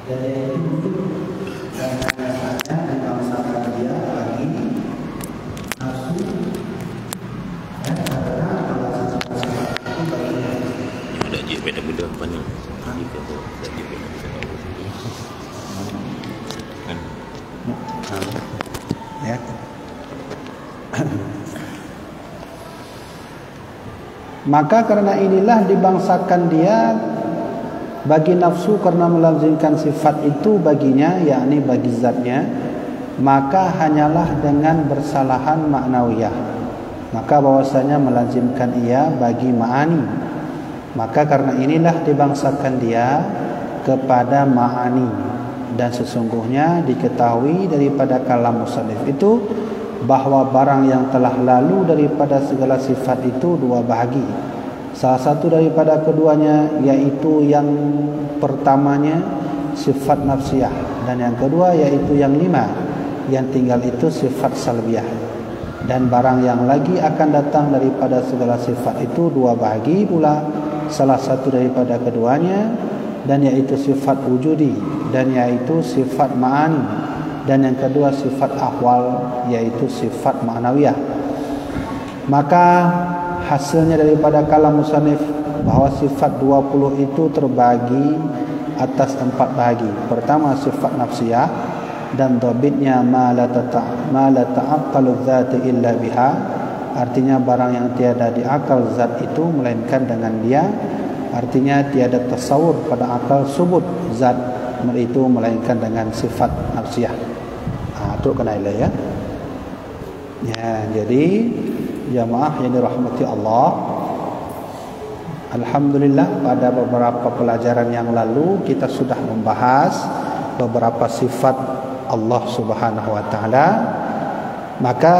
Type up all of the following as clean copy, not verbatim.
Jadi itu biasanya dibangsakan dia bagi nafsu ya, karena kalau sifat itu bagi ada je benda muda apa ni? Jika ada je benda muda kan? Ya. Maka karena inilah dibangsakan dia bagi nafsu karena melazimkan sifat itu baginya, yakni bagi zatnya, maka hanyalah dengan bersalahan ma'nawiyah. Maka bahwasanya melazimkan ia bagi ma'ani. Maka karena inilah dibangsakan dia kepada ma'ani. Dan sesungguhnya diketahui daripada kalam musannif itu bahawa barang yang telah lalu daripada segala sifat itu dua bahagi. Salah satu daripada keduanya yaitu yang pertamanya sifat nafsiyah, dan yang kedua yaitu yang lima yang tinggal itu sifat salbiyah. Dan barang yang lagi akan datang daripada segala sifat itu dua bahagi pula. Salah satu daripada keduanya dan yaitu sifat wujudi, dan yaitu sifat ma'ani, dan yang kedua sifat ahwal yaitu sifat ma'nawiyah. Maka hasilnya daripada kalam musannif bahawa sifat 20 itu terbagi atas 4 bahagi. Pertama sifat nafsiyah, dan dhabitnya ma la ta'aqqalu dzati illa biha, artinya barang yang tiada diakal zat itu melainkan dengan dia. Artinya tiada tasawur pada akal subut zat itu melainkan dengan sifat nafsiyah. Itu kena ya. Ya, jadi jamaah yang dirahmati Allah, alhamdulillah pada beberapa pelajaran yang lalu kita sudah membahas beberapa sifat Allah Subhanahu wa taala. Maka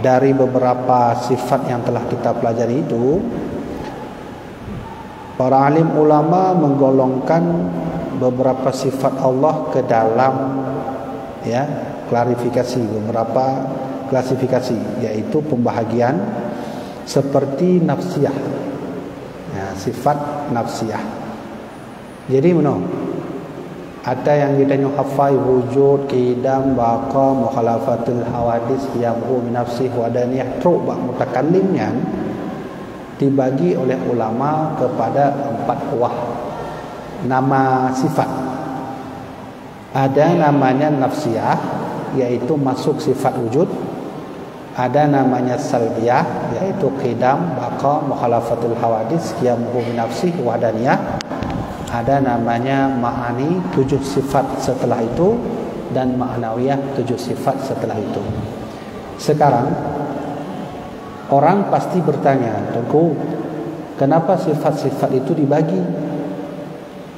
dari beberapa sifat yang telah kita pelajari itu, para alim ulama menggolongkan beberapa sifat Allah ke dalam ya klarifikasi, beberapa klasifikasi, yaitu pembahagian seperti nafsiyah. Ya, sifat nafsiyah. Jadi mana? Ada yang ditanya hafai wujud, qidam, baqa, mukhalafatul hawadis, yamu min nafsih wa daniyah, truk mutakallimnya dibagi oleh ulama kepada 4 buah nama sifat. Ada namanya nafsiyah, yaitu masuk sifat wujud. Ada namanya salbiyah, yaitu qidam, baqa, mukhalafatul hawadis, yamu min nafsih wa daniyah. Ada namanya ma'ani, 7 sifat setelah itu, dan ma'nawiyah, 7 sifat setelah itu. Sekarang orang pasti bertanya, Tengku, kenapa sifat-sifat itu dibagi?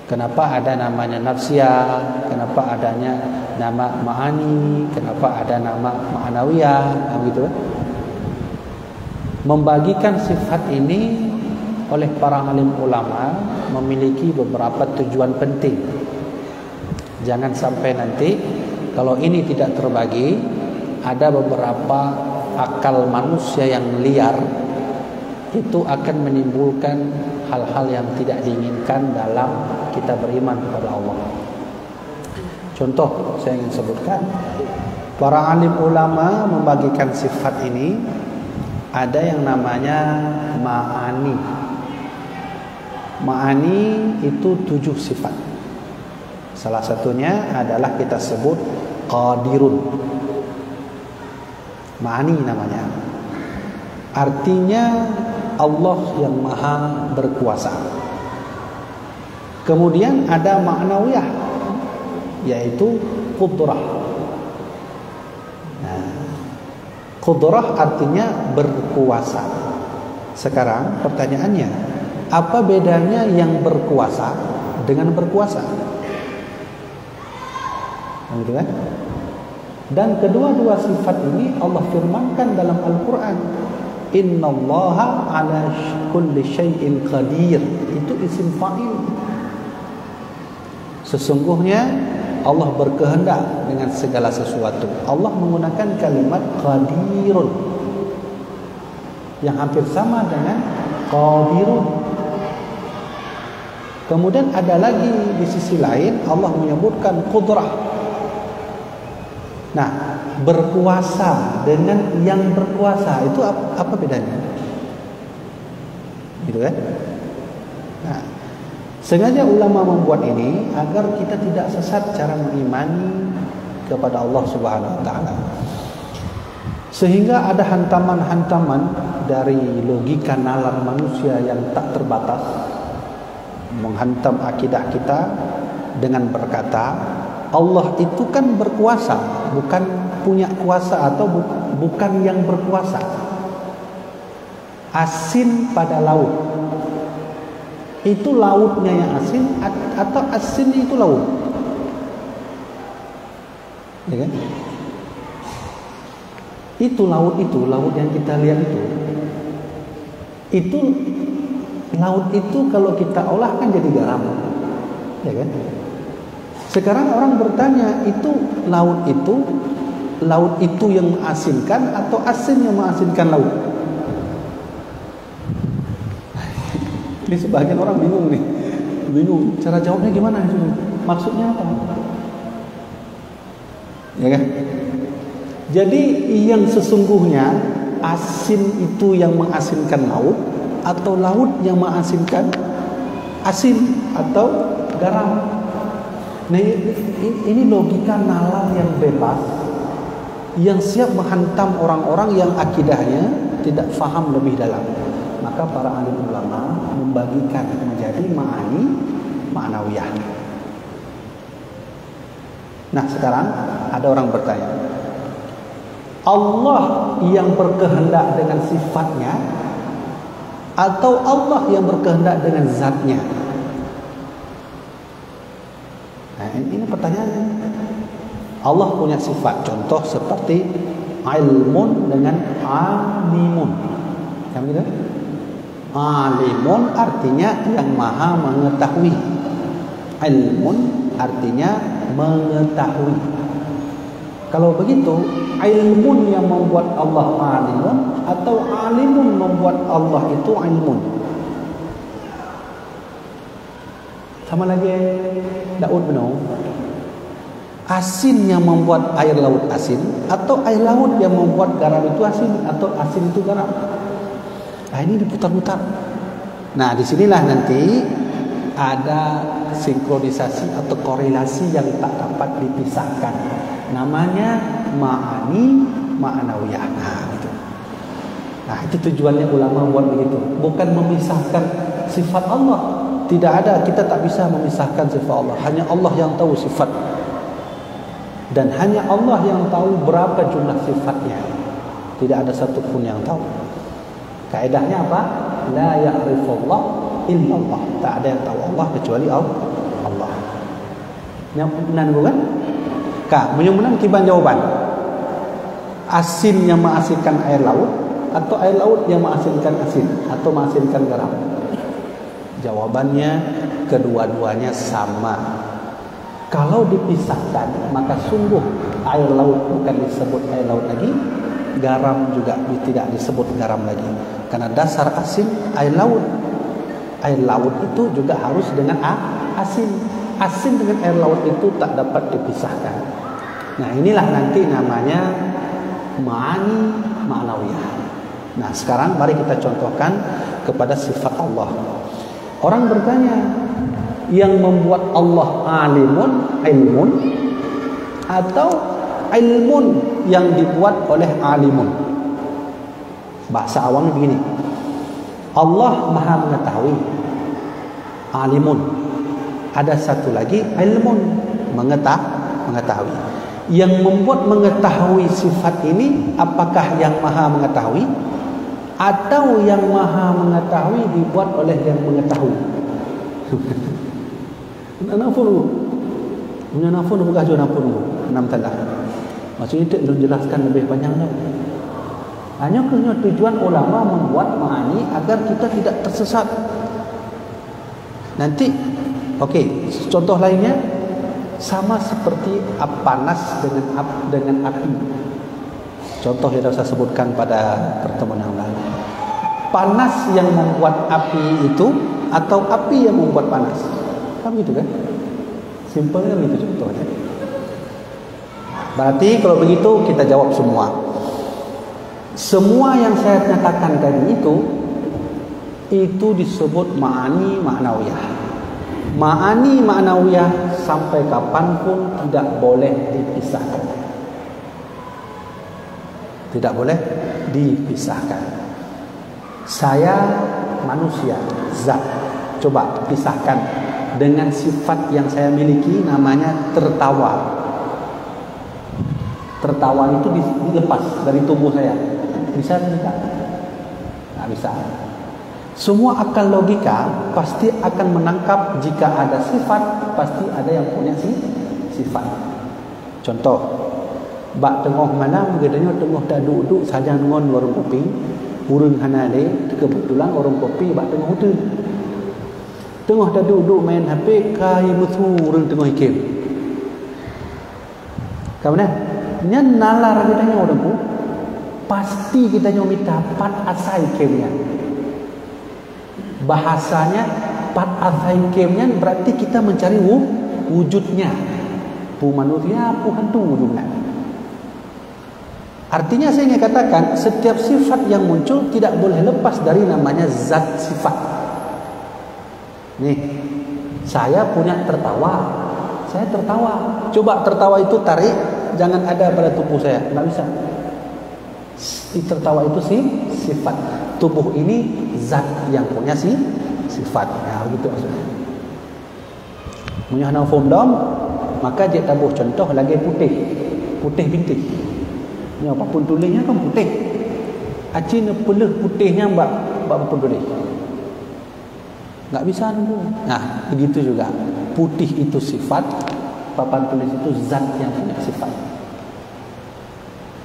Kenapa ada namanya nafsiyah? Kenapa adanya nama ma'ani? Kenapa ada nama ma'nawiyah? Begitu. Membagikan sifat ini oleh para alim ulama memiliki beberapa tujuan penting. Jangan sampai nanti kalau ini tidak terbagi, ada beberapa akal manusia yang liar itu akan menimbulkan hal-hal yang tidak diinginkan dalam kita beriman kepada Allah. Contoh saya ingin sebutkan, para alim ulama membagikan sifat ini, ada yang namanya ma'ani. Ma'ani itu 7 sifat. Salah satunya adalah kita sebut qadirun. Ma'ani namanya. Artinya Allah yang maha berkuasa. Kemudian ada ma'nawiyah, yaitu qudrah. Nah, qudrah artinya berkuasa. Sekarang pertanyaannya, apa bedanya yang berkuasa dengan berkuasa? Begitu kan? Dan kedua-dua sifat ini Allah firmankan dalam Al-Quran, innallaha ala kulli syai'in qadir. Itu isim fa'il. Sesungguhnya Allah berkehendak dengan segala sesuatu. Allah menggunakan kalimat qadirun yang hampir sama dengan qadirun. Kemudian ada lagi di sisi lain Allah menyebutkan qudrah. Nah, berkuasa dengan yang berkuasa itu apa bedanya? Gitu kan? Nah, sengaja ulama membuat ini agar kita tidak sesat cara mengimani kepada Allah Subhanahu wa taala. Sehingga ada hantaman-hantaman dari logika nalar manusia yang tak terbatas menghantam akidah kita dengan berkata Allah itu kan berkuasa, bukan punya kuasa atau bukan yang berkuasa. Asin pada laut. Itu lautnya yang asin atau asin itu laut? Ya kan? Itu laut yang kita lihat itu laut itu kalau kita olah kan jadi garam, ya kan? Sekarang orang bertanya, itu laut itu yang mengasinkan atau asin yang mengasinkan laut? Ini sebagian orang bingung cara jawabnya gimana itu? Maksudnya apa? Ya kan? Jadi yang sesungguhnya asin itu yang mengasinkan laut atau laut yang mengasinkan asin atau garam. Nah, ini logika nalar yang bebas yang siap menghantam orang-orang yang akidahnya tidak faham lebih dalam. Maka para alim ulama membagikan menjadi ma'ani ma'nawiyah. Nah, sekarang ada orang bertanya, Allah yang berkehendak dengan sifatnya atau Allah yang berkehendak dengan zatnya? Nah, ini pertanyaannya. Allah punya sifat, contoh seperti ilmun dengan alimun. Yang gitu? Alimun artinya yang maha mengetahui. Ilmun artinya mengetahui. Kalau begitu, ilmun yang membuat Allah alimun atau alimun membuat Allah itu ilmun? Sama lagi Daud benar. Asin yang membuat air laut asin atau air laut yang membuat garam itu asin atau asin itu garam? Nah, ini diputar-putar. Nah, disinilah nanti ada sinkronisasi atau korelasi yang tak dapat dipisahkan. Namanya ma'ani ma'nawiyah. Nah, gitu. Nah, itu tujuannya ulama buat begitu. Bukan memisahkan sifat Allah. Tidak ada, kita tak bisa memisahkan sifat Allah. Hanya Allah yang tahu sifat. Dan hanya Allah yang tahu berapa jumlah sifatnya. Tidak ada satu pun yang tahu. Kaedahnya apa? La ya'rifullah illallah. Tak ada yang tahu Allah kecuali Allah. Yang benar bukan? Kak, menang tiban jawaban. Asin yang mengasinkan air laut atau air laut yang mengasinkan asin atau mengasinkan garam? Jawabannya kedua-duanya sama. Kalau dipisahkan maka sungguh air laut bukan disebut air laut lagi, garam juga tidak disebut garam lagi. Karena dasar asin air laut. Air laut itu juga harus dengan asin. Asin dengan air laut itu tak dapat dipisahkan. Nah, inilah nanti namanya ma'ani ma'nawiyah. Nah, sekarang mari kita contohkan kepada sifat Allah. Orang bertanya, yang membuat Allah alimun, ilmun, atau ilmun yang dibuat oleh alimun? Bahasa awamnya begini, Allah maha mengetahui, alimun. Ada satu lagi, ilmun, mengetahui. Yang membuat mengetahui sifat ini, apakah yang maha mengetahui atau yang maha mengetahui dibuat oleh yang mengetahui? Punya nafun bukan jual nafun 6 talah. Maksudnya itu belum jelaskan lebih panjang tau. Hanya tujuan ulama membuat ma'ani agar kita tidak tersesat. Nanti contoh lainnya sama seperti panas dengan api. Contoh yang saya sebutkan pada pertemuan yang lalu. Panas yang membuat api itu atau api yang membuat panas? Kan begitu kan? Simpelnya begitu contohnya. Berarti kalau begitu kita jawab semua. Semua yang saya nyatakan tadi itu disebut ma'ani ma'nawiyah. Ma'ani ma'nawiyah sampai kapanpun tidak boleh dipisahkan. Tidak boleh dipisahkan. Saya manusia, zat. Coba pisahkan dengan sifat yang saya miliki, namanya tertawa. Tertawa itu dilepas dari tubuh saya. Bisa tidak? Tidak bisa. Semua akal logika pasti akan menangkap jika ada sifat, pasti ada yang punya sifat. Contoh, bak tengah malam gedenya tengah dah duduk saja ngon warung kopi, urang hanale kebetulan warung kopi bak tengah hutan. Tengah dah duduk main HP kai mutu urang tengah ikem. Kamu nyan nalar gedenya orang ku pasti kita minta pat asai kemnya. Bahasanya pat asai kemnya berarti kita mencari wujudnya. Pu manusia, pu hantu wujudnya. Artinya saya ingin katakan setiap sifat yang muncul tidak boleh lepas dari namanya zat sifat. Nih, saya punya tertawa. Saya tertawa. Coba tertawa itu tarik, jangan ada pada tubuh saya. Tidak bisa. Tertawa itu sifat. Tubuh ini zat yang punya sifat. Ya, begitu maksudnya. Punya hana form dom, maka dia tabuh contoh lagi putih. Putih bintik. Ni apapun tulisnya kan putih. Acin peleh putihnya mbak apa tulis. Tak bisa dulu. Nah, begitu juga. Putih itu sifat, papan tulis itu zat yang punya sifat.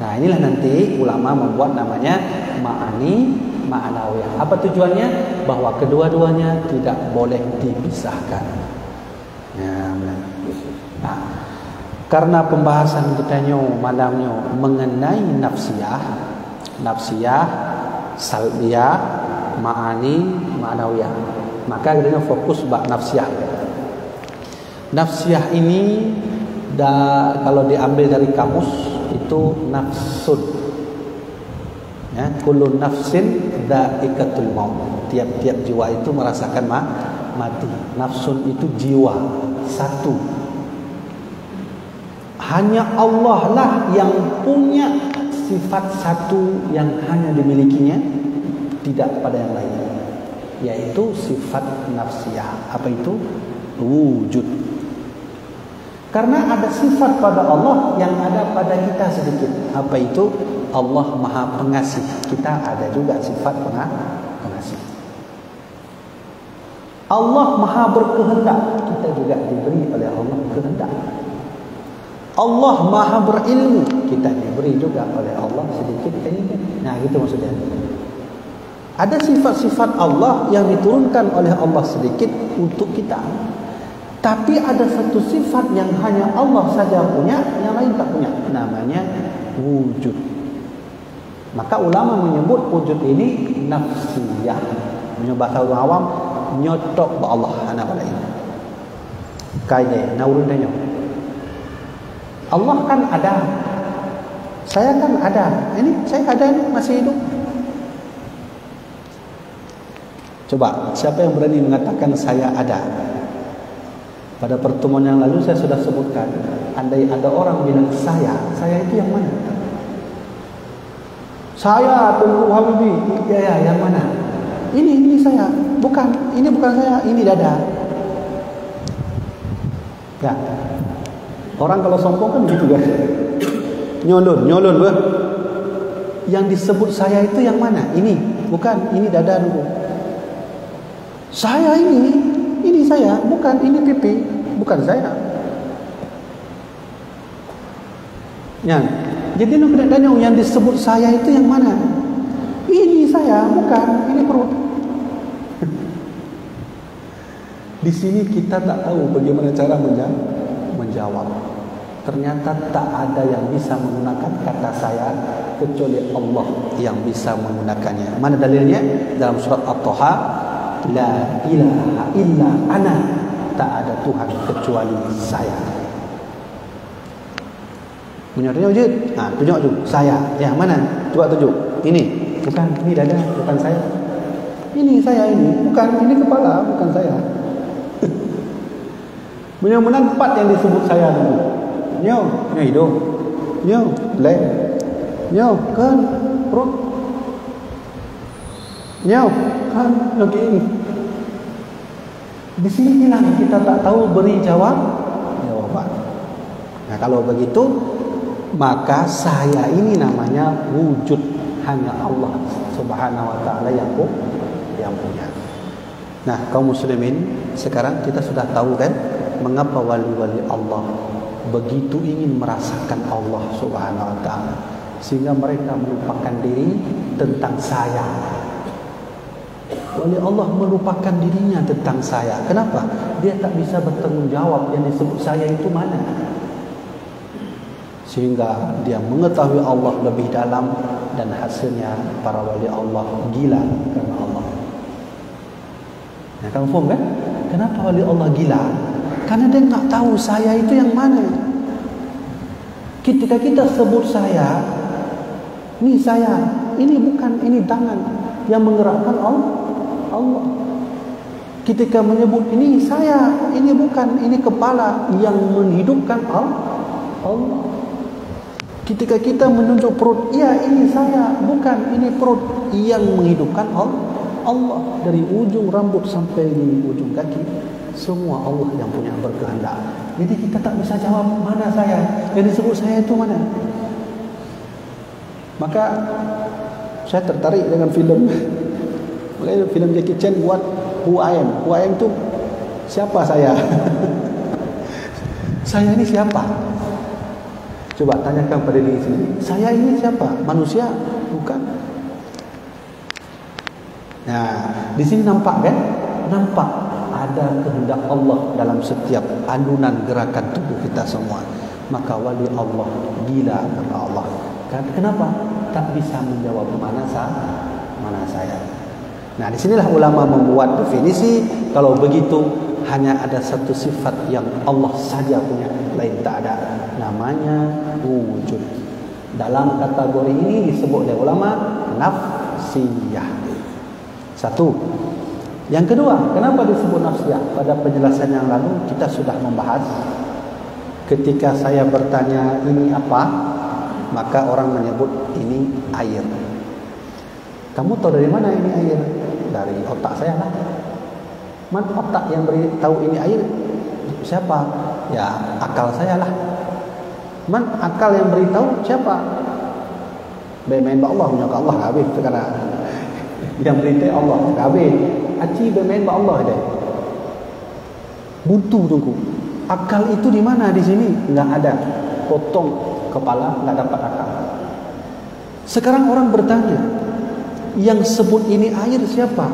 Nah, inilah nanti ulama membuat namanya ma'ani ma'nawiyah. Apa tujuannya? Bahwa kedua-duanya tidak boleh dipisahkan. Nah, karena pembahasan kita malamnya mengenai nafsiyah, salbiyah, ma'ani ma'nawiyah. Maka kita fokus bab nafsiyah. Nafsiyah ini kalau diambil dari kamus itu nafsun. Ya, kullu nafsin dha'iqatul maut. Tiap-tiap jiwa itu merasakan mati. Nafsun itu jiwa satu. Hanya Allah lah yang punya sifat satu yang hanya dimilikinya, tidak pada yang lain. Yaitu sifat nafsiyah. Apa itu? Wujud. Karena ada sifat pada Allah yang ada pada kita sedikit. Apa itu? Allah Maha Pengasih. Kita ada juga sifat pengasih. Allah Maha Berkehendak. Kita juga diberi oleh Allah kehendak. Allah Maha Berilmu. Kita diberi juga oleh Allah sedikit ilmu. Nah, gitu maksudnya. Ada sifat-sifat Allah yang diturunkan oleh Allah sedikit untuk kita. Tapi ada satu sifat yang hanya Allah saja punya, yang lain tak punya. Namanya wujud. Maka ulama menyebut wujud ini nafsiyah. Bahasa orang awam, nyotok ba Allah anak lain. Kaya naurun tanya. Allah kan ada. Saya kan ada. Ini saya ada ini masih hidup. Coba, siapa yang berani mengatakan saya ada? Pada pertemuan yang lalu saya sudah sebutkan, andai ada orang bilang saya itu yang mana? Saya Tunku Habibie, ya yang mana? Ini saya, bukan, ini bukan saya, ini dada. Ya, orang kalau sombong kan begitu guys. Nyolon ber. Yang disebut saya itu yang mana? Ini, bukan, ini dada dulu. Saya ini saya, bukan ini pipi, bukan saya. Ya, jadi lu kena tanya yang disebut saya itu yang mana? Ini saya, bukan ini perut. Di sini kita tak tahu bagaimana cara menjawab. Ternyata tak ada yang bisa menggunakan kata saya kecuali Allah yang bisa menggunakannya. Mana dalilnya? Dalam surat At-Taha, la ilaha illa ana tak ada Tuhan kecuali saya. Menyuruhnya wujud. Tunjuk tu saya. Yang mana? Coba tunjuk. Ini. Bukan. Ini dada. Bukan saya. Ini saya ini. Bukan. Ini kepala. Bukan saya. Benar-benar 4 yang disebut saya dulu. Nyo hidung. Nyo leg. Nyo kan perut. Nyo kan lagi ini. Di sini lah kita tak tahu beri jawaban. Nah, kalau begitu maka saya ini namanya wujud, hanya Allah Subhanahu wa taala yang punya. Nah, kaum muslimin, sekarang kita sudah tahu kan mengapa wali-wali Allah begitu ingin merasakan Allah Subhanahu wa taala sehingga mereka melupakan diri tentang saya. Wali Allah melupakan dirinya tentang saya. Kenapa? Dia tak bisa bertanggung jawab yang disebut saya itu mana. Sehingga dia mengetahui Allah lebih dalam dan hasilnya para wali Allah gila karena Allah. Nah, kamu faham kan? Kenapa wali Allah gila? Karena dia tak tahu saya itu yang mana. Ketika kita sebut saya, ini saya, ini bukan, ini tangan yang menggerakkan Allah. Ketika menyebut ini saya, ini bukan, ini kepala yang menghidupkan Allah. Ketika kita menunjuk perut, ya ini saya, bukan, ini perut yang menghidupkan Allah. Dari ujung rambut sampai di ujung kaki, semua Allah yang punya berkehendak. Jadi kita tak bisa jawab mana saya, yang disebut saya itu mana. Maka saya tertarik dengan filem. Makanya filem Jackie Chan buat Who I Am. Who I Am tu siapa saya? Saya ini siapa? Coba tanyakan pada diri sendiri. Saya ini siapa? Manusia? Bukan. Nah, di sini nampak kan? Nampak ada kehendak Allah dalam setiap alunan gerakan tubuh kita semua. Maka wali Allah gila karena Allah. Kenapa? Tak bisa menjawab mana saya. Nah, di sinilah ulama membuat definisi kalau begitu hanya ada satu sifat yang Allah saja punya, lain tak ada. Namanya wujud. Dalam kategori ini disebut oleh ulama nafsiyah. Satu. Yang kedua, kenapa disebut nafsiyah? Pada penjelasan yang lalu kita sudah membahas. Ketika saya bertanya ini apa, maka orang menyebut ini air. Kamu tahu dari mana ini air? Dari otak saya lah. Man otak yang beritahu ini air? Siapa? Ya akal saya lah. Man akal yang beritahu siapa? Bermain ba Allah, punya Allah habis sekarang. Yang beritahu Allah habis. Aci bermain ba Allah dia. Buntu tunggu. Akal itu di mana di sini? Enggak ada. Potong kepala, enggak dapat akal. Sekarang orang bertanya, yang sebut ini air siapa?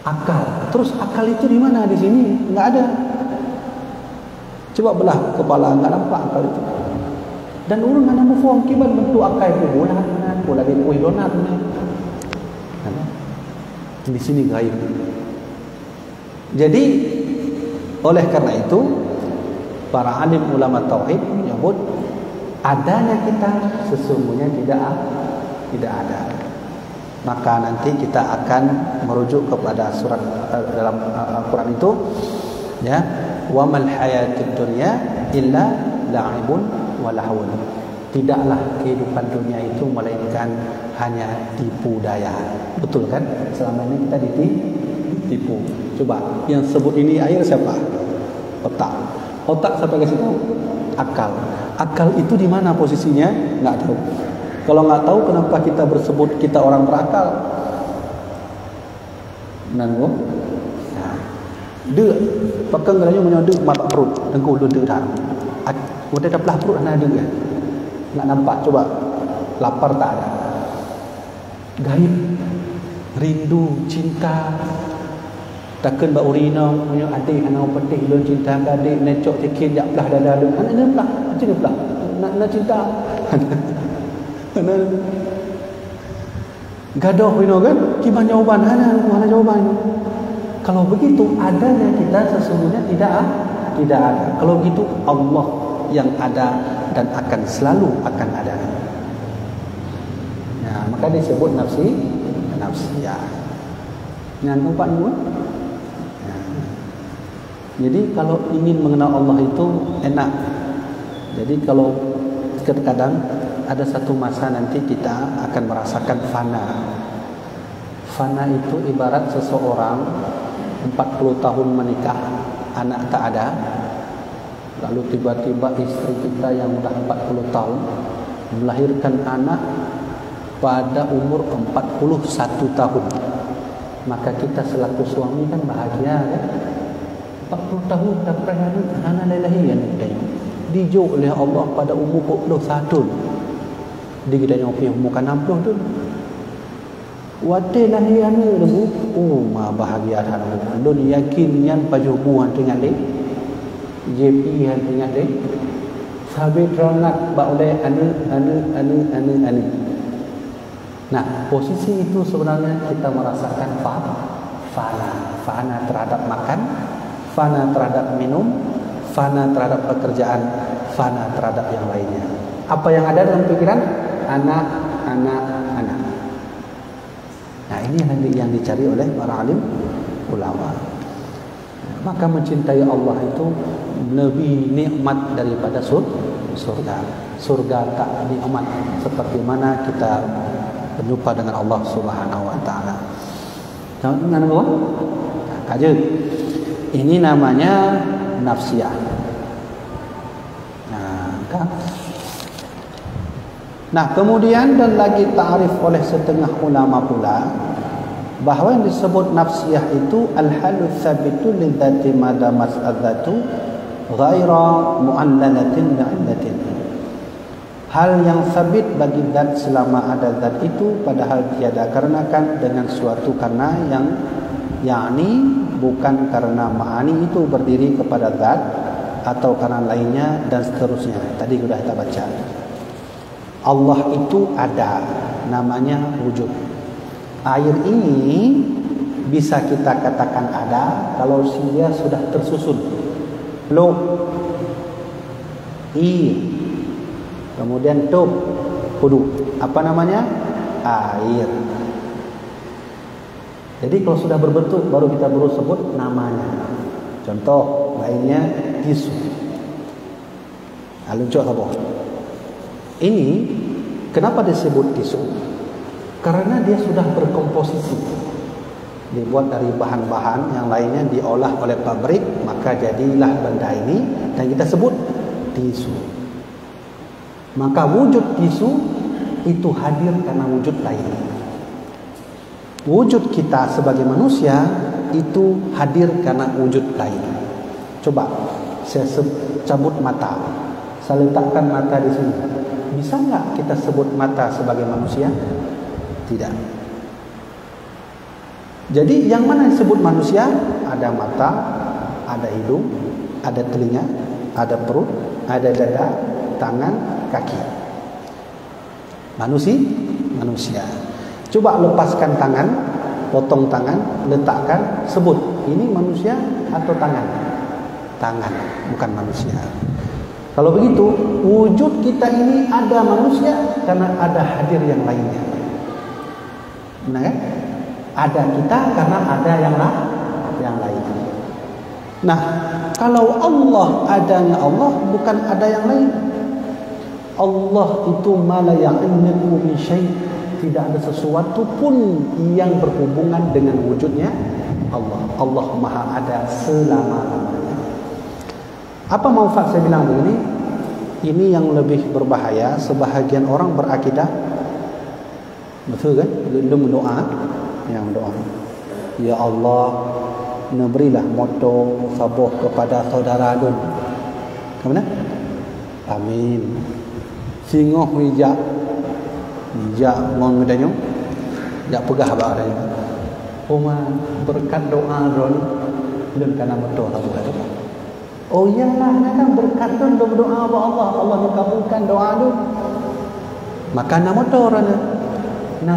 Akal. Terus akal itu di mana di sini? Enggak ada. Coba belah kepala, enggak nampak akal itu. Dan orang mana mau faham kiban bentuk akal itu bulan mana? Bola di kuih donat mana? Di sini gaib. Jadi oleh karena itu para alim ulama tauhid menyebut adanya kita sesungguhnya tidak ada. Maka nanti kita akan merujuk kepada surat dalam Al-Quran itu, ya, wa mal hayatud dunya illa la'ibun wa lahwun. Tidaklah kehidupan dunia itu melainkan hanya tipu daya. Betul kan? Selama ini kita ditipu. Coba yang sebut ini air siapa? Otak. Otak siapa kasih tahu? Akal. Akal itu di mana posisinya? Enggak tahu. Kalau enggak tahu kenapa kita bersebut kita orang berakal? Nanggo. De, pakai ngeranya menyode mata perut, dengkul lunde dah. Udah dah belah perut ana ada kan? Enggak nampak, coba. Lapar tak ada. Gaib, rindu, cinta. Takkan ba urina punya adik ana petih lun cinta ka adik necok sikit jak belah dada lun. Ana ni belah, macam ni belah. Nak cinta. Ana gadoh you know kan? Kiban jawaban ana jawaban. Kalau begitu adanya kita sesungguhnya tidak ada. Kalau begitu Allah yang ada dan akan selalu akan ada. Nah, maka disebut nafsiyah. Yang keempat dua. Jadi kalau ingin mengenal Allah itu enak. Jadi kalau kadang ada satu masa nanti kita akan merasakan fana. Fana itu ibarat seseorang 40 tahun menikah, anak tak ada. Lalu tiba-tiba istri kita yang sudah 40 tahun melahirkan anak pada umur 41 tahun. Maka kita selaku suami kan bahagia kan? 40 tahun dapat anak lahir kan? Dijauh oleh Allah pada umur 41. Dia kita yang umur 60 tu. Wate lahir anak tu. Oh, ma bahagia anak. Don yakin yang pajubuan dengan dia. JP yang dengan dia. Sabit ronak ba oleh anu. Nah, posisi itu sebenarnya kita merasakan fana terhadap makan, fana terhadap minum, fana terhadap pekerjaan, fana terhadap yang lainnya. Apa yang ada dalam pikiran? Anak. Nah, ini yang dicari oleh para alim ulama. Maka mencintai Allah itu lebih nikmat daripada surga. Surga tak nikmat seperti mana kita berjumpa dengan Allah Subhanahu wa taala. Jangan apa? Kaje. Ini namanya nafsiyah. Nah, kemudian dan lagi ta'rif oleh setengah ulama pula bahawa yang disebut nafsiyah itu al-halu tsabitu lidzati madamas adzatu ghaira mu'allalatin bi'illatin. Hal yang sabit bagi zat selama ada zat itu padahal tiada karenakan dengan suatu karena yang yakni bukan karena ma'ani itu berdiri kepada zat atau karena lainnya dan seterusnya. Tadi sudah kita baca. Allah itu ada, namanya wujud. Air ini bisa kita katakan ada kalau dia sudah tersusun. Lo kemudian tub hudu. Apa namanya? Air. Jadi kalau sudah berbentuk baru kita baru sebut namanya. Contoh lainnya tisu. Aluncok apa? Ini kenapa disebut tisu? Karena dia sudah berkomposisi. Dibuat dari bahan-bahan yang lainnya diolah oleh pabrik, maka jadilah benda ini dan kita sebut tisu. Maka wujud tisu itu hadir karena wujud lain. Wujud kita sebagai manusia itu hadir karena wujud lain. Coba saya cabut mata. Saya letakkan mata di sini. Bisa enggak kita sebut mata sebagai manusia? Tidak. Jadi yang mana disebut manusia? Ada mata, ada hidung, ada telinga, ada perut, ada dada, tangan, kaki. Manusia. Coba lepaskan tangan, potong tangan, letakkan, sebut. Ini manusia atau tangan? Tangan, bukan manusia. Kalau begitu, wujud kita ini ada manusia karena ada hadir yang lainnya. Benar kan? Ada kita karena ada yang lain. Nah, kalau Allah adanya Allah bukan ada yang lain. Allah itu ma la ya'lamu min syai', tidak ada sesuatu pun yang berhubungan dengan wujudnya Allah. Allah Maha ada selama-lamanya. Apa manfaat saya bilang begini? Ini yang lebih berbahaya. Sebahagian orang berakidah, betul kan? Belum doa, yang doa. Ya Allah, berilah moto sabar kepada saudara Adun. Kemana? Amin. Singoh hijak ngon medanya. Jak pegah ba ada. Oma berkat doa Adun dan karena moto sabar itu. Oh iyalah, nak berkat Adun berdoa kepada Allah, Allah mengabulkan doa Adun. Maka nama moto orangnya. Nah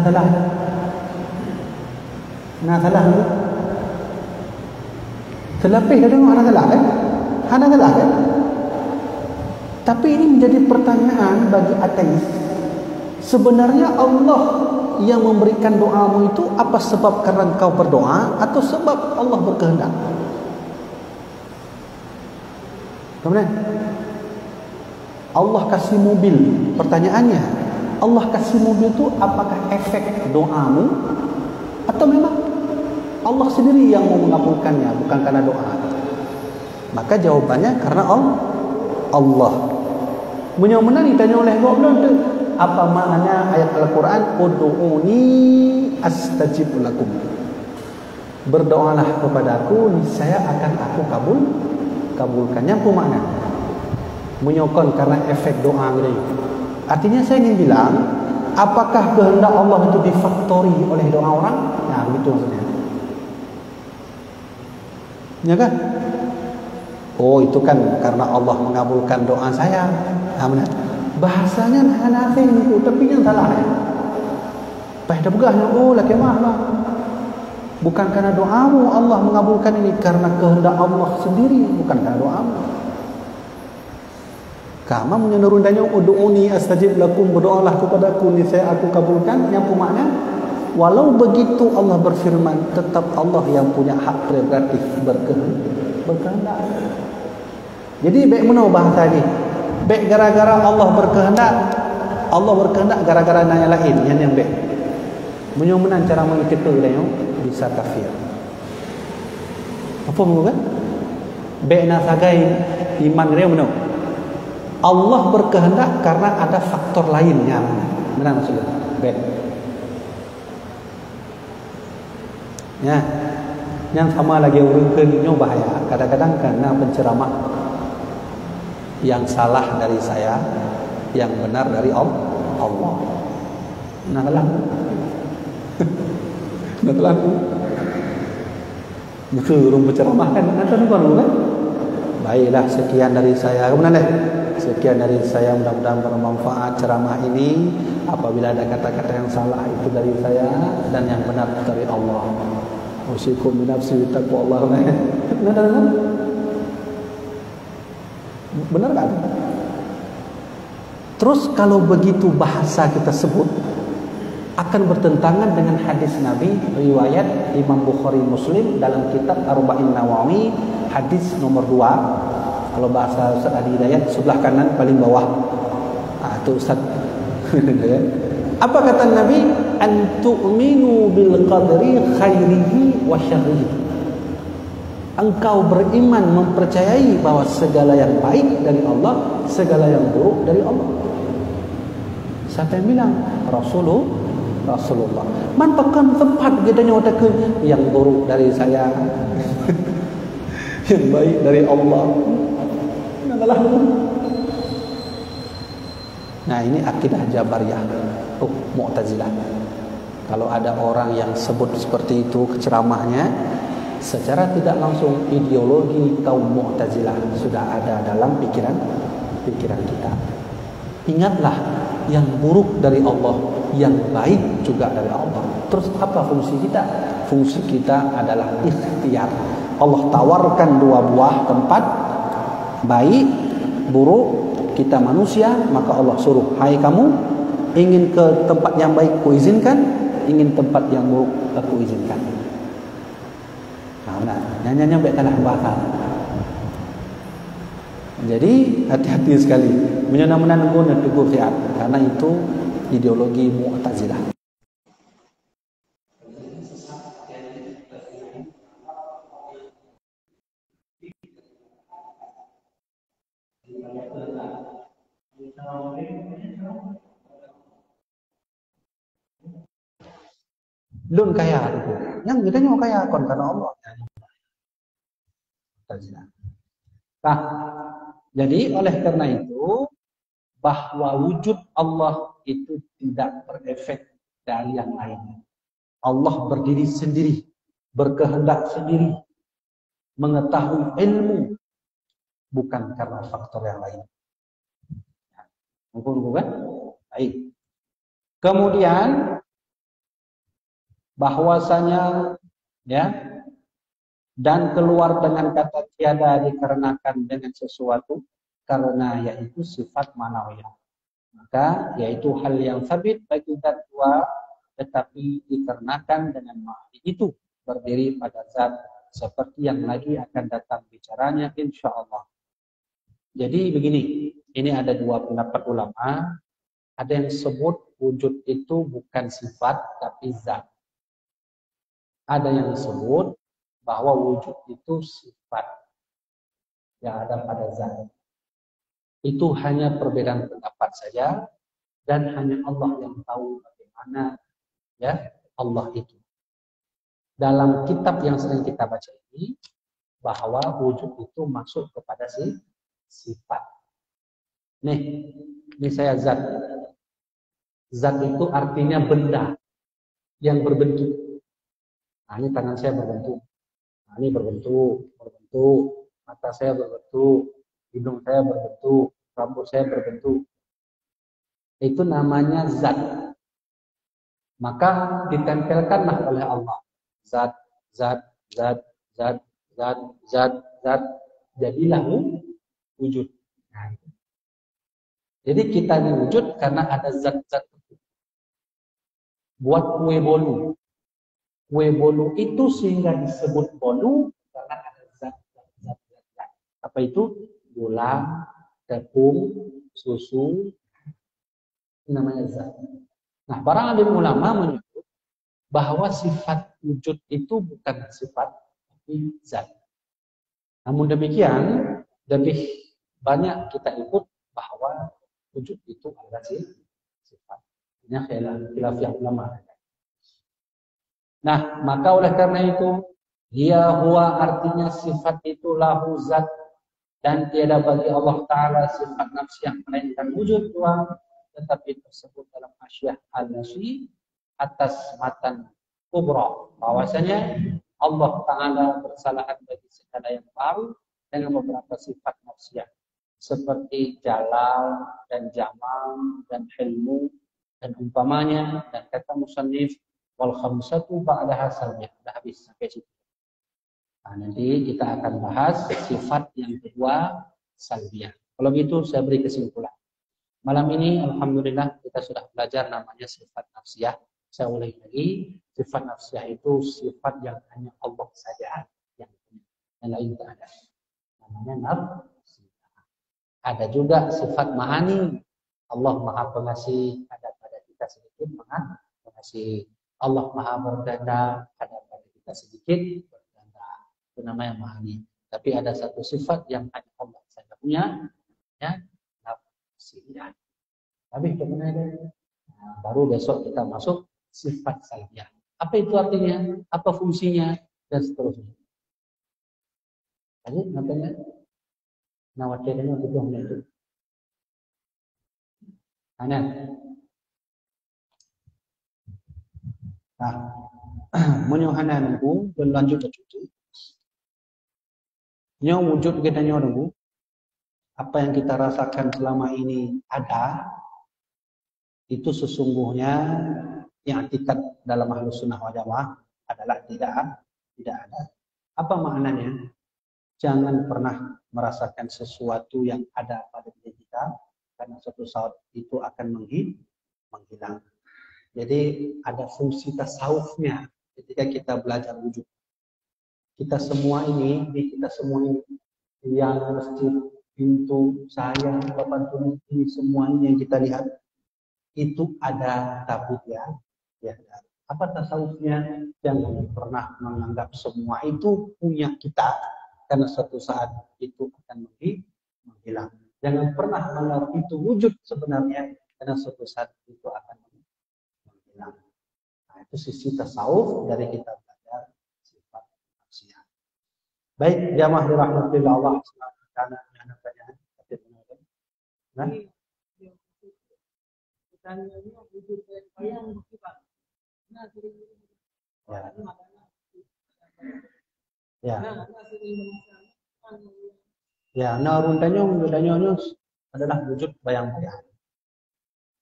salah. Terlebih dia tengok anak salah kan? Anak salah kan? Tapi ini menjadi pertanyaan bagi ateis. Sebenarnya Allah yang memberikan doamu itu apa sebab karena engkau berdoa atau sebab Allah berkehendak? Kemudian Allah kasih mobil. Pertanyaannya, Allah kasih mobil itu apakah efek doamu atau memang Allah sendiri yang mau mengabulkannya, bukan karena doa? Maka jawabannya karena Allah. Menyamana ditanya oleh goblok tu, apa makna ayat Al-Quran? Ud'uni astajib lakum. Berdoalah kepadaku, niscaya akan aku kabulkannya. Apa makna? Menyokong karena efek doa gitu. Artinya saya ingin bilang, apakah kehendak Allah itu difaktori oleh doa orang? Nah, begitu maksudnya. Ya kan? Oh, itu kan karena Allah mengabulkan doa saya. Nah, benar. Bahasanya nak itu, tapi yang salah ya. Pada begahnya, oh laki mah. Bukan karena doamu Allah mengabulkan ini, karena kehendak Allah sendiri, bukan karena doamu. Kamu menurun tanya, ud'uni astajib lakum, berdoalah kepadaku, niscaya aku kabulkan. Yang makna, walau begitu Allah berfirman, tetap Allah yang punya hak prerogatif berkehendak. Jadi baik mana bahasa ni? Baik gara-gara Allah berkehendak gara-gara nanya lain yang baik. Menyumenan cara mengikut dia bisa kafir. Apa maksud kan? Baik nasagai iman dia mana? Allah berkehendak karena ada faktor lainnya. Benar maksudnya? Baik. Ya. Yang sama lagi urungkeunnya bahaya. Kadang-kadang karena penceramah yang salah dari saya, yang benar dari Allah. Nah lah. Betulan. Betul urung penceramah kan nanti kan. Baiklah, sekian dari saya. Kemudian sekian dari saya, mudah-mudahan bermanfaat ceramah ini. Apabila ada kata-kata yang salah itu dari saya dan yang benar dari Allah. Usikum binafsi taqwa Allah. Benar kan? Terus kalau begitu bahasa kita sebut akan bertentangan dengan hadis Nabi riwayat Imam Bukhari Muslim dalam kitab Arba'in Nawawi hadis nomor 2. Kalau bahasa Ustaz Adi Hidayat sebelah kanan paling bawah. Itu Ustaz. Apa kata Nabi? Antu'minu bil qadri khairihi wa syarrihi. Engkau beriman, mempercayai bahwa segala yang baik dari Allah, segala yang buruk dari Allah. Siapa yang bilang? Rasulullah. Man pakan tempat kita nyatakan yang buruk dari saya, yang baik dari Allah. Nah, ini akidah Jabariyah, Mu'tazilah. Kalau ada orang yang sebut seperti itu ceramahnya, secara tidak langsung ideologi kaum Mu'tazilah sudah ada dalam pikiran kita. Ingatlah, yang buruk dari Allah, yang baik juga dari Allah. Terus apa fungsi kita? Fungsi kita adalah ikhtiar. Allah tawarkan 2 buah tempat, baik, buruk. Kita manusia, maka Allah suruh, hai kamu, ingin ke tempat yang baik ku izinkan, ingin tempat yang buruk aku izinkan. Nah, nyanyi baik kalah bahasa. Jadi hati-hati sekali menyana-menan guna teguh fiat, karena itu ideologi Mu'tazilah. Belum kaya itu. Yang kita nyawa kaya kon karena Allah. Nah, jadi oleh karena itu bahwa wujud Allah itu tidak berefek dari yang lain. Allah berdiri sendiri, berkehendak sendiri, mengetahui ilmu, bukan karena faktor yang lain. Bukan? Baik. Kemudian bahwasanya ya dan keluar dengan kata tiada dikarenakan dengan sesuatu karena yaitu sifat manawiyah. Maka yaitu hal yang sabit bagi zat dua tetapi dikarenakan dengan makna itu berdiri pada zat seperti yang lagi akan datang bicaranya insyaallah. Jadi begini, ini ada dua pendapat ulama. Ada yang sebut wujud itu bukan sifat tapi zat. Ada yang sebut bahwa wujud itu sifat yang ada pada zat. Itu hanya perbedaan pendapat saja dan hanya Allah yang tahu bagaimana ya Allah itu. Dalam kitab yang sering kita baca ini bahwa wujud itu masuk kepada sifat. Nih, ini saya zat. Zat itu artinya benda yang berbentuk. Nah, ini tangan saya berbentuk. Nah, ini berbentuk. Mata saya berbentuk. Hidung saya berbentuk. Rambut saya berbentuk. Itu namanya zat. Maka ditempelkanlah oleh Allah. Zat. Jadilah wujud. Nah, jadi kita ini wujud karena ada zat-zat. Buat kue bolu. Kue bolu itu sehingga disebut bolu karena ada zat. Apa itu? Gula, tepung, susu, ini namanya zat. Nah, para alim ulama menyebut bahwa sifat wujud itu bukan sifat, tapi zat. Namun demikian, lebih banyak kita ikut bahwa wujud itu adalah sifat. Ini khilafiyah ulama. Nah, maka oleh karena itu, dia huwa artinya sifat itu lahu zat dan tiada bagi Allah Ta'ala sifat nafsiyah melainkan wujud doang, tetapi tersebut dalam asyah al-nasi atas matan kubra. Bahwasanya Allah Ta'ala bersalahan bagi segala yang baru dengan beberapa sifat nafsiyah seperti jalal dan jamal dan hilmu dan umpamanya, dan kata musannif wal khamsatu ba'daha salbiyah. Sudah habis sampai situ. Nah, nanti kita akan bahas sifat yang kedua, salbiyah. Kalau gitu saya beri kesimpulan. Malam ini alhamdulillah kita sudah belajar namanya sifat nafsiyah. Saya ulangi lagi, sifat nafsiyah itu sifat yang hanya Allah saja yang punya, yang lain tidak ada. Namanya nafsiyah. Ada juga sifat ma'ani. Allah Maha Pengasih, ada pada kita sedikit Maha Pengasih. Allah Maha Berdana, ada pada kita sedikit berdana. Itu namanya ma'ani. Tapi ada satu sifat yang hanya Allah saja punya, ya, nafsiyah. Habis kemudian baru besok kita masuk sifat salbiyah. Apa itu artinya? Apa fungsinya? Dan seterusnya. Jadi nantinya nawatirnya butuh itu. Nah, menyuhana nunggu dan lanjut ke cuci. Nyo wujud kita nyo nunggu. Apa yang kita rasakan selama ini ada, itu sesungguhnya yang etikat dalam Ahlus Sunnah wal Jamaah adalah tidak ada. Apa maknanya? Jangan pernah merasakan sesuatu yang ada pada diri kita, karena suatu saat itu akan menghilang. Jadi ada fungsi tasawufnya ketika kita belajar wujud. Kita semua ini yang masjid, pintu, saya, papan tulis ini semuanya yang kita lihat itu ada tabut ya. Apa tasawufnya? Jangan pernah menganggap semua itu punya kita, karena suatu saat itu akan menghilang. Jangan pernah menganggap itu wujud sebenarnya, karena suatu saat itu akan menghilang. Nah, itu sisi tasawuf dari kita belajar sifat manusia. Baik, jamaah dirahmatillah Allah karena anak pertanyaan. Nah, ya. Ya, nah runtanya adalah wujud bayang-bayang.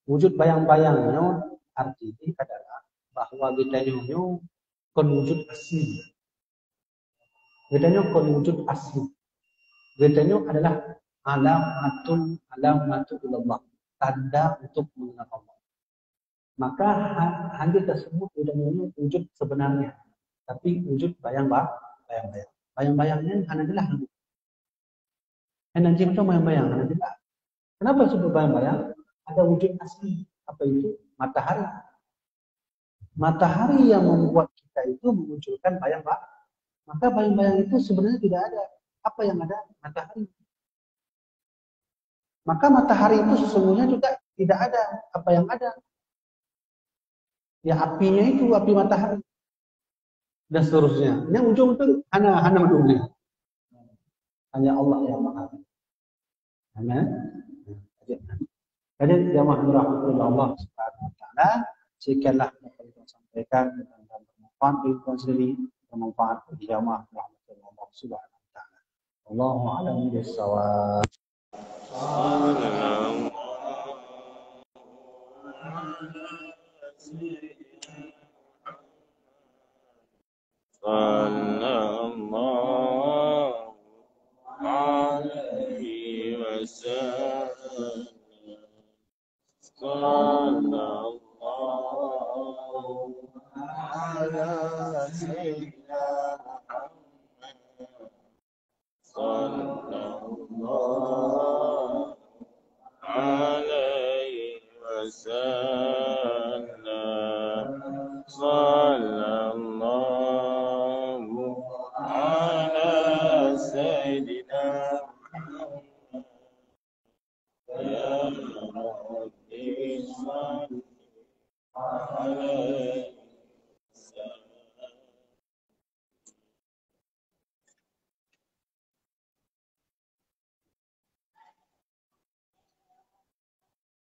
Wujud bayang-bayangnya artinya adalah bahwa kita kon wujud asli. Bedanya bukan wujud asli. Bedanya adalah alamatul ilallah, tanda untuk mengenal Allah. Maka hadir tersebut bedanya wujud sebenarnya, tapi wujud bayang-bayang. Bayang-bayangnya adalah hidup. Nanti itu bayang-bayang adalah. Kenapa disebut bayang-bayang? Ada wujud asli. Apa itu? Matahari. Matahari yang membuat kita itu memunculkan bayang-bayang. Maka bayang-bayang itu sebenarnya tidak ada. Apa yang ada? Matahari. Maka matahari itu sesungguhnya juga tidak ada. Apa yang ada? Ya apinya itu, api matahari. Dan seterusnya. Yang ujung itu hana manusia. Hanya Allah yang maha. Hanya. Jadi jamaah rahmatullah Allah Subhanahu wa taala, sekianlah yang kita sampaikan dan bermanfaat bagi kita sendiri, bermanfaat bagi jamaah rahmatullah Allah Subhanahu wa taala. Wallahu a'lam bissawab. Sallallahu alaihi wasallam. Sallallahu ala sayyidina Muhammad. Sallallahu alaihi wasallam. Sallallahu ala sayyidina Muhammad. Ya Rabbi salli alaihi